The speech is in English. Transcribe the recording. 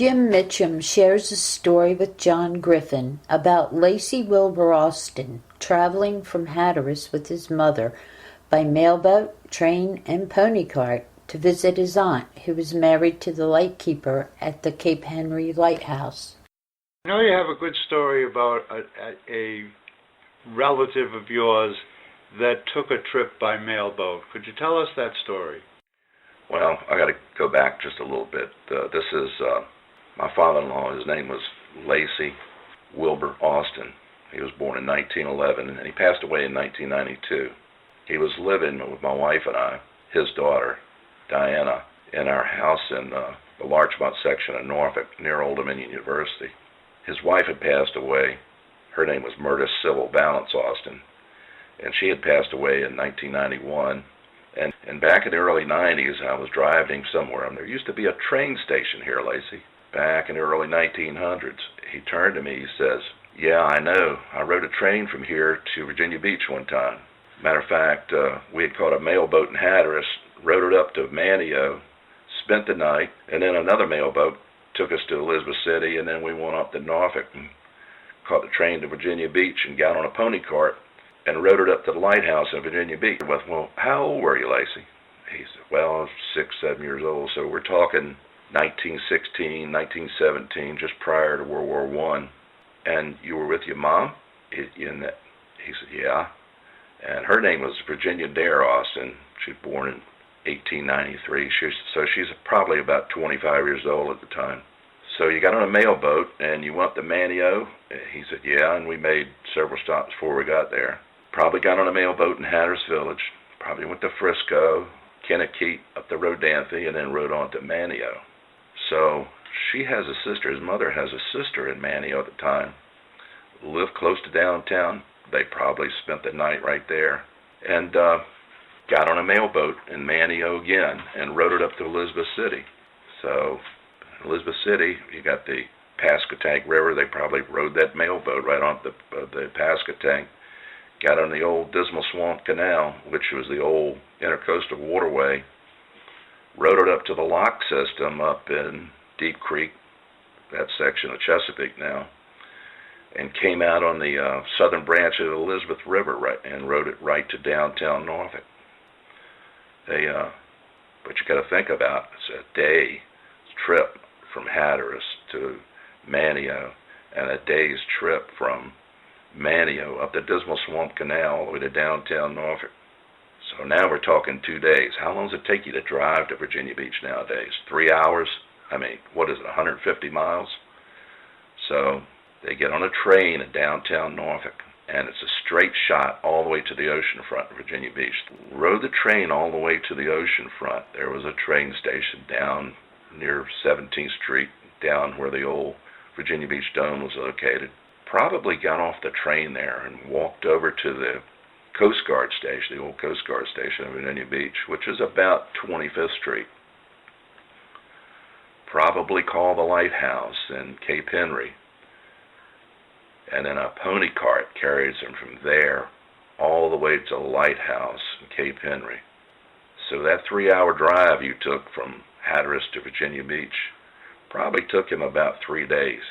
Jim Mitchem shares a story with John Griffin about Lacy Wilbur Austin traveling from Hatteras with his mother by mailboat, train, and pony cart to visit his aunt, who was married to the lightkeeper at the Cape Henry lighthouse. I know you have a good story about a relative of yours that took a trip by mailboat. Could you tell us that story? Well, I got to go back just a little bit. This is my father-in-law. His name was Lacy Wilbur Austin. He was born in 1911, and he passed away in 1992. He was living with my wife and I, his daughter, Diana, in our house in the Larchmont section of Norfolk, near Old Dominion University. His wife had passed away. Her name was Myrta Sybil Valance Austin, and she had passed away in 1991. And back in the early 90s, I was driving somewhere, and there used to be a train station here, Lacy, back in the early 1900s. He turned to me, he says, "Yeah, I know. I rode a train from here to Virginia Beach one time. Matter of fact, we had caught a mailboat in Hatteras, rode it up to Manio, spent the night, and then another mailboat took us to Elizabeth City, and then we went up to Norfolk and caught the train to Virginia Beach and got on a pony cart and rode it up to the lighthouse in Virginia Beach." Well, how old were you, Lacy? He said, well, I was 6, 7 years old. So we're talking 1916, 1917, just prior to World War I. And you were with your mom? He said, yeah. And her name was Virginia Dare Austin. She was born in 1893. So she's probably about 25 years old at the time. So you got on a mailboat and you went to Manio? He said, yeah, and we made several stops before we got there. Probably got on a mailboat in Hatteras Village, probably went to Frisco, Kennekeet, up the Rodanthe, and then rode on to Manio. So she has a sister, his mother has a sister in Manio at the time, lived close to downtown. They probably spent the night right there, and got on a mailboat in Manio again and rode it up to Elizabeth City. So Elizabeth City, you got the Pasquotank River. They probably rode that mailboat right on the Pasquotank. Got on the old Dismal Swamp Canal, which was the old intercoastal waterway. Rode it up to the lock system up in Deep Creek, that section of Chesapeake now, and came out on the southern branch of the Elizabeth River and rode it right to downtown Norfolk. But you got to think about it's a day's trip from Hatteras to Manio, and a day's trip from Manio up the Dismal Swamp Canal all the way to downtown Norfolk. So now we're talking 2 days. How long does it take you to drive to Virginia Beach nowadays? 3 hours? I mean, what is it, 150 miles? So they get on a train in downtown Norfolk, and it's a straight shot all the way to the ocean front of Virginia Beach. Rode the train all the way to the ocean front. There was a train station down near 17th Street, down where the old Virginia Beach Dome was located. Probably got off the train there and walked over to the Coast Guard station, the old Coast Guard station in Virginia Beach, which is about 25th Street. Probably called the lighthouse in Cape Henry, and then a pony cart carries them from there all the way to the lighthouse in Cape Henry. So that 3-hour drive you took from Hatteras to Virginia Beach probably took him about 3 days.